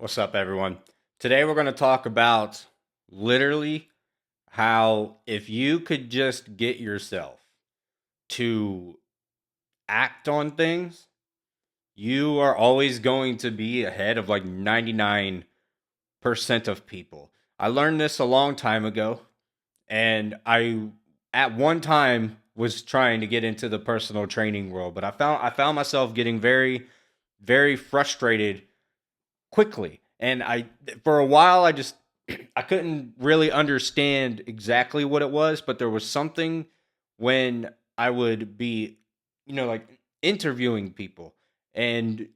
What's up, everyone? Today we're going to talk about literally how if you could just get yourself to act on things, you are always going to be ahead of like 99% of people. I learned this a long time ago, and I at one time was trying to get into the personal training world, but I found myself getting very frustrated quickly. And I for a while I just I couldn't really understand exactly what it was, but there was something when I would be, like interviewing people and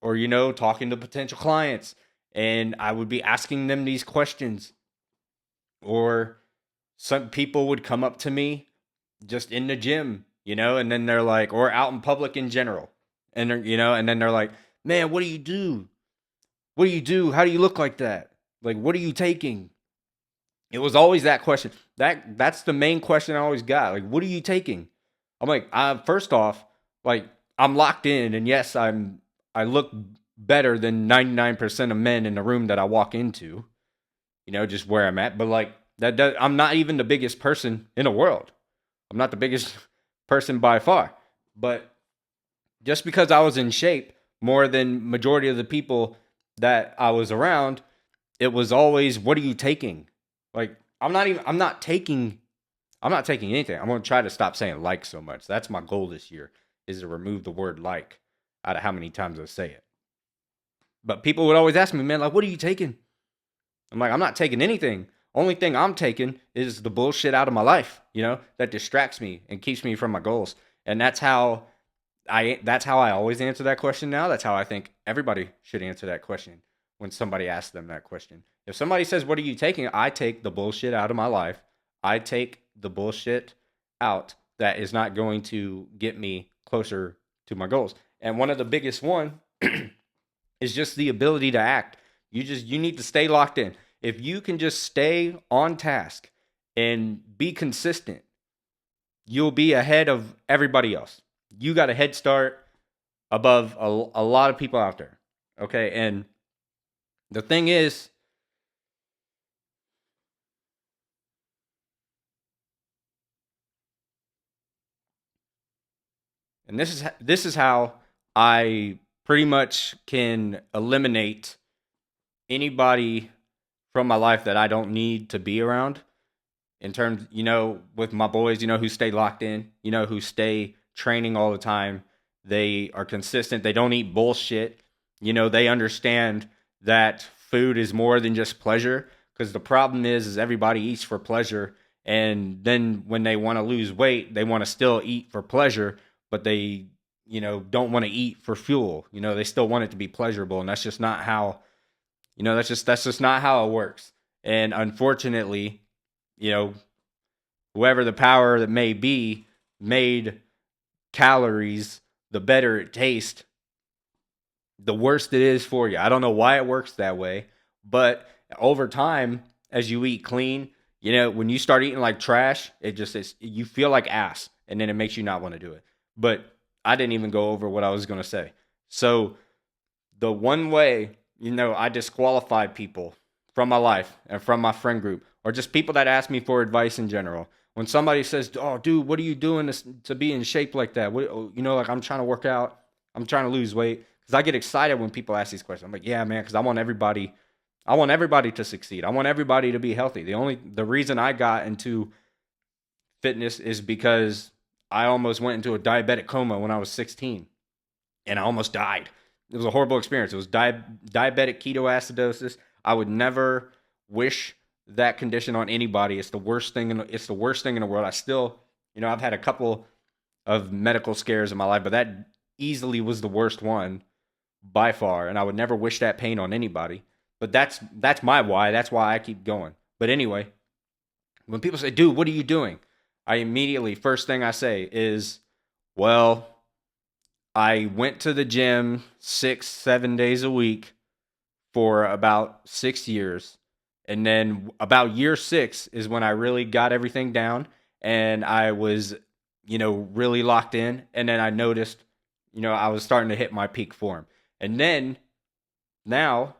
or talking to potential clients, and I would be asking them these questions, or some people would come up to me just in the gym, and then they're like, or out in public in general. And and then they're like, "Man, what do you do? What do you do? How do you look like that? Like, what are you taking?" It was always that question. That's the main question I always got. Like, what are you taking? I'm like, first off, like I'm locked in, and yes, I look better than 99% of men in the room that I walk into. Just where I'm at. But like I'm not even the biggest person in the world. I'm not the biggest person by far. But just because I was in shape more than majority of the people that I was around, it was always, what are you taking? Like, I'm not taking anything. I'm going to try to stop saying like so much. That's my goal this year, is to remove the word like out of how many times I say it. But people would always ask me, "Man, like, what are you taking?" I'm like, "I'm not taking anything. Only thing I'm taking is the bullshit out of my life, that distracts me and keeps me from my goals." And that's how I always answer that question now. That's how I think everybody should answer that question when somebody asks them that question. If somebody says, "What are you taking?" I take the bullshit out of my life. I take the bullshit out that is not going to get me closer to my goals. And one of the biggest one is just the ability to act. You need to stay locked in. If you can just stay on task and be consistent, you'll be ahead of everybody else. You got a head start above a lot of people out there. Okay. And the thing is, and this is how I pretty much can eliminate anybody from my life that I don't need to be around, in terms, with my boys, who stay locked in, who stay training all the time. They are consistent. They don't eat bullshit. They understand that food is more than just pleasure, because the problem is everybody eats for pleasure. And then when they want to lose weight, they want to still eat for pleasure, but they, don't want to eat for fuel. They still want it to be pleasurable. And that's just not how, that's just not how it works. And unfortunately, you know, whoever the power that may be made calories, the better it tastes, the worse it is for you. I don't know why it works that way, but over time, as you eat clean, when you start eating like trash, it just is, you feel like ass, and then it makes you not want to do it. But I didn't even go over what I was going to say. So the one way, I disqualify people from my life and from my friend group, or just people that ask me for advice in general. When somebody says, "Oh, dude, what are you doing to be in shape like that?" Like, I'm trying to work out, I'm trying to lose weight. Because I get excited when people ask these questions. I'm like, "Yeah, man," because I want everybody to succeed. I want everybody to be healthy. The reason I got into fitness is because I almost went into a diabetic coma when I was 16, and I almost died. It was a horrible experience. It was diabetic ketoacidosis. I would never wish that condition on anybody. It's the worst thing in the world. I still, I've had a couple of medical scares in my life, but that easily was the worst one by far, and I would never wish that pain on anybody. But that's my why. That's why I keep going. But anyway, when people say, "Dude, what are you doing?" I immediately, first thing I say is, "Well, I went to the gym 6, 7 days a week for about 6 years. And then about year six is when I really got everything down, and I was, really locked in. And then I noticed, I was starting to hit my peak form. And then now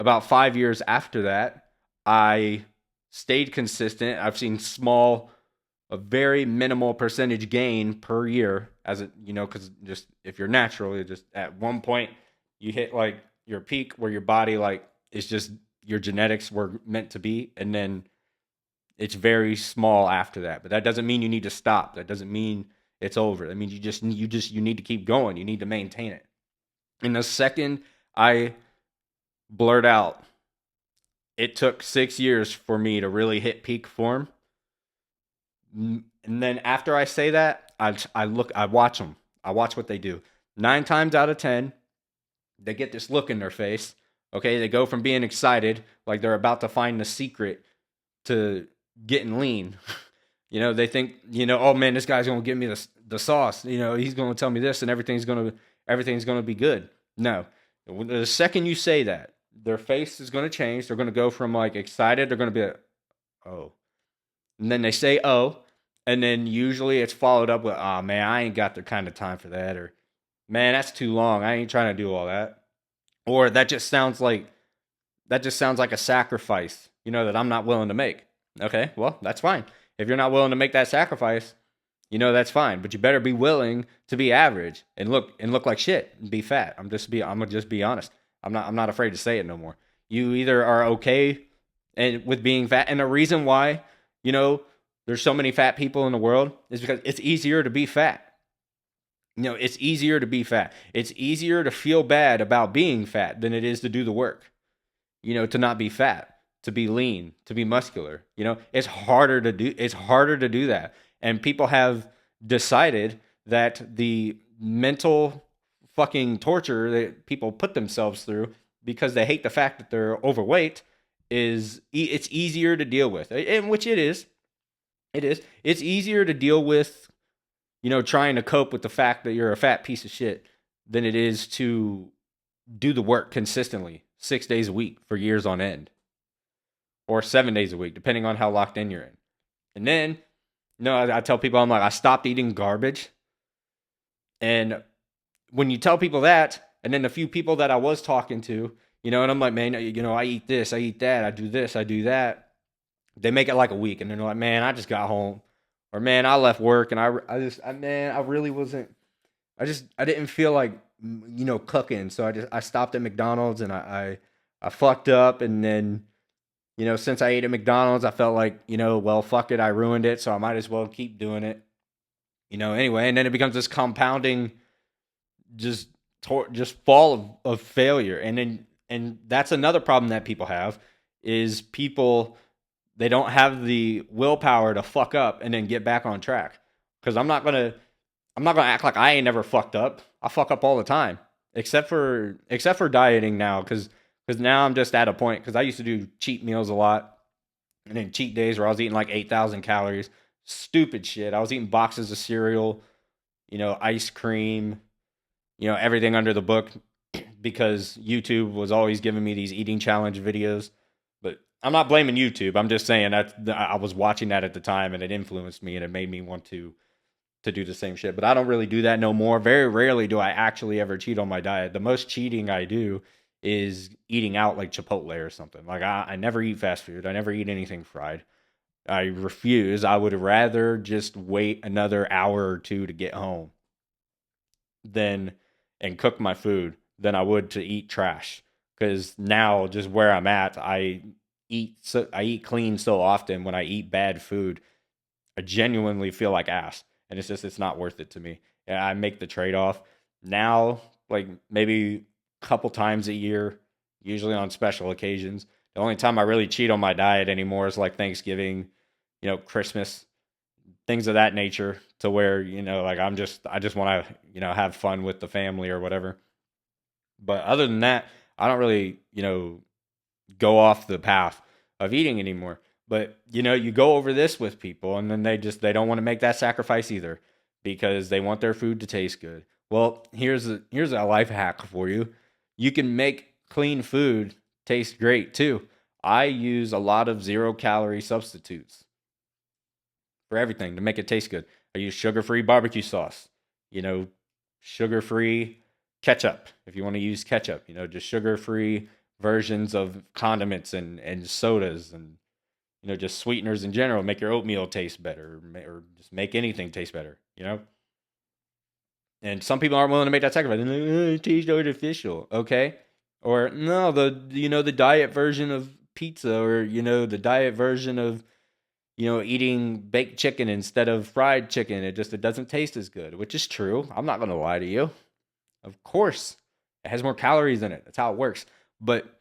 about 5 years after that, I stayed consistent. I've seen a very minimal percentage gain per year as it, because just if you're natural, you just at one point you hit like your peak where your body like is just your genetics were meant to be, and then it's very small after that. But that doesn't mean you need to stop. That doesn't mean it's over. I mean you need to keep going. You need to maintain it. And the second I blurt out, it took 6 years for me to really hit peak form. And then after I say that, I watch them. I watch what they do. 9 times out of 10, they get this look in their face. Okay, they go from being excited, like they're about to find the secret, to getting lean. They think, oh man, this guy's gonna give me the sauce. He's gonna tell me this, and everything's gonna be good. No, the second you say that, their face is gonna change. They're gonna go from like excited. They're gonna be like, oh, and then they say oh, and then usually it's followed up with, oh man, I ain't got the kind of time for that, or man, that's too long. I ain't trying to do all that, or that just sounds like a sacrifice, that I'm not willing to make. Okay, well, that's fine. If you're not willing to make that sacrifice, that's fine. But you better be willing to be average and look like shit and be fat. I'm gonna just be honest. I'm not afraid to say it no more. You either are okay and with being fat, and the reason why, there's so many fat people in the world is because it's easier to be fat. It's easier to be fat. It's easier to feel bad about being fat than it is to do the work. To not be fat, to be lean, to be muscular. It's harder to do. It's harder to do that. And people have decided that the mental fucking torture that people put themselves through because they hate the fact that they're overweight it's easier to deal with, and which it is. It is. It's easier to deal with, trying to cope with the fact that you're a fat piece of shit than it is to do the work consistently 6 days a week for years on end, or 7 days a week, depending on how locked in you're in. And then, I tell people, I'm like, I stopped eating garbage. And when you tell people that, and then the few people that I was talking to, and I'm like, man, I eat this, I eat that, I do this, I do that. They make it like a week, and they're like, man, I just got home, or man, I left work, and man, I really wasn't, I didn't feel like, cooking, so I stopped at McDonald's, and I fucked up, and then, since I ate at McDonald's, I felt like, well, fuck it, I ruined it, so I might as well keep doing it, anyway, and then it becomes this compounding, just fall of failure, and that's another problem that people have, is people, they don't have the willpower to fuck up and then get back on track. Because I'm not gonna act like I ain't never fucked up. I fuck up all the time, except for dieting now. Because now I'm just at a point. Because I used to do cheat meals a lot, and then cheat days where I was eating like 8,000 calories. Stupid shit. I was eating boxes of cereal, ice cream, everything under the book, because YouTube was always giving me these eating challenge videos. But I'm not blaming YouTube. I'm just saying that I was watching that at the time, and it influenced me, and it made me want to do the same shit. But I don't really do that no more. Very rarely do I actually ever cheat on my diet. The most cheating I do is eating out, like Chipotle or something. Like I never eat fast food. I never eat anything fried. I refuse. I would rather just wait another hour or two to get home than and cook my food than I would to eat trash. Because now, just where I'm at, I eat clean so often. When I eat bad food, I genuinely feel like ass, and it's not worth it to me. And I make the trade off now, like maybe a couple times a year, usually on special occasions. The only time I really cheat on my diet anymore is like Thanksgiving, Christmas, things of that nature, to where, like I just want to, have fun with the family or whatever. But other than that, I don't really, go off the path of eating anymore. But, you go over this with people, and then they don't want to make that sacrifice either, because they want their food to taste good. Well, here's a life hack for you. You can make clean food taste great too. I use a lot of 0-calorie substitutes for everything to make it taste good. I use sugar-free barbecue sauce, sugar-free ketchup, if you want to use ketchup, just sugar-free versions of condiments and sodas and just sweeteners in general make your oatmeal taste better, or just make anything taste better. And some people aren't willing to make that sacrifice. It tastes artificial, okay? Or no, the diet version of pizza, or the diet version of eating baked chicken instead of fried chicken. It doesn't taste as good, which is true. I'm not gonna lie to you. Of course, it has more calories in it. That's how it works. But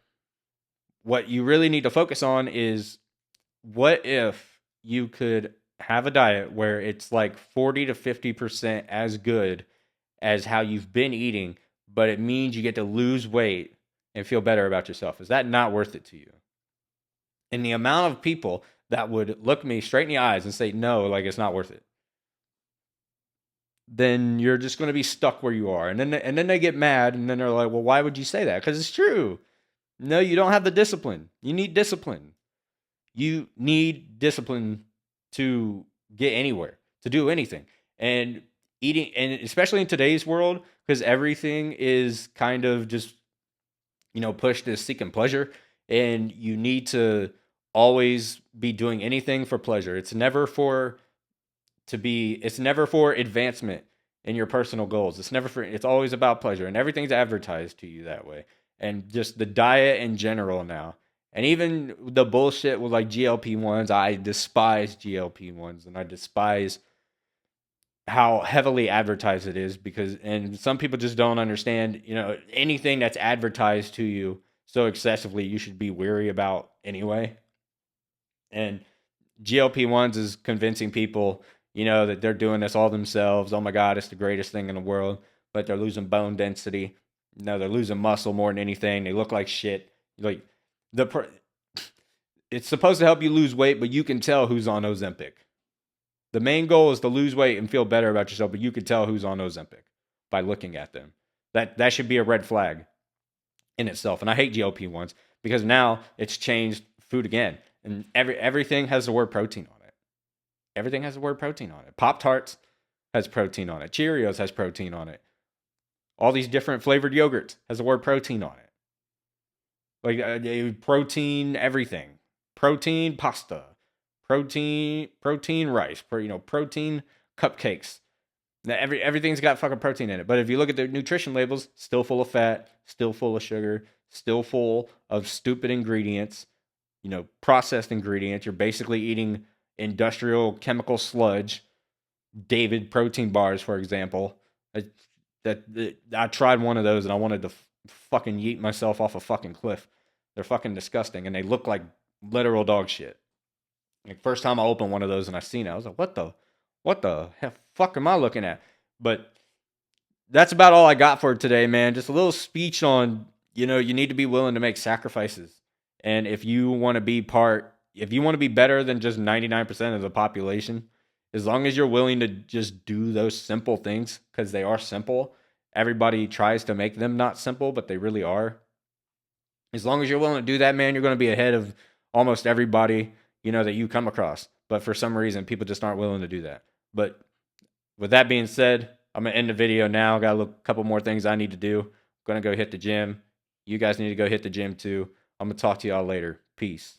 what you really need to focus on is, what if you could have a diet where it's like 40 to 50% as good as how you've been eating, but it means you get to lose weight and feel better about yourself? Is that not worth it to you? And the amount of people that would look me straight in the eyes and say, no, like, it's not worth it, then you're just going to be stuck where you are. And then they get mad, and then they're like, well, why would you say that? Because it's true. No, you don't have the discipline. You need discipline. You need discipline to get anywhere, to do anything. And eating, and especially in today's world, because everything is kind of just, pushed as seeking pleasure. And you need to always be doing anything for pleasure. It's never for advancement in your personal goals. It's always about pleasure, and everything's advertised to you that way. And just the diet in general now, and even the bullshit with like GLP-1s, I despise GLP-1s, and I despise how heavily advertised it is, and some people just don't understand, anything that's advertised to you so excessively, you should be weary about anyway. And GLP-1s is convincing people, that they're doing this all themselves. Oh my God, it's the greatest thing in the world. But they're losing bone density. No, they're losing muscle more than anything. They look like shit. Like it's supposed to help you lose weight, but you can tell who's on Ozempic. The main goal is to lose weight and feel better about yourself, but you can tell who's on Ozempic by looking at them. That should be a red flag in itself. And I hate GLP-1s because now it's changed food again. And everything has the word protein on it. Everything has the word protein on it. Pop-Tarts has protein on it. Cheerios has protein on it. All these different flavored yogurts has the word protein on it. Like protein everything. Protein pasta. Protein rice. Protein cupcakes. Now everything's got fucking protein in it. But if you look at the nutrition labels, still full of fat, still full of sugar, still full of stupid ingredients, processed ingredients. You're basically eating industrial chemical sludge. David protein bars, for example. I tried one of those and I wanted to fucking yeet myself off a fucking cliff. They're fucking disgusting, and they look like literal dog shit. Like, first time I opened one of those and I seen it, I was like, what the fuck am I looking at? But that's about all I got for today, man. Just a little speech on, you need to be willing to make sacrifices. And if you want to be better than just 99% of the population, as long as you're willing to just do those simple things, because they are simple. Everybody tries to make them not simple, but they really are. As long as you're willing to do that, man, you're going to be ahead of almost everybody, that you come across. But for some reason, people just aren't willing to do that. But with that being said, I'm going to end the video now. Got a couple more things I need to do. I'm going to go hit the gym. You guys need to go hit the gym too. I'm going to talk to y'all later. Peace.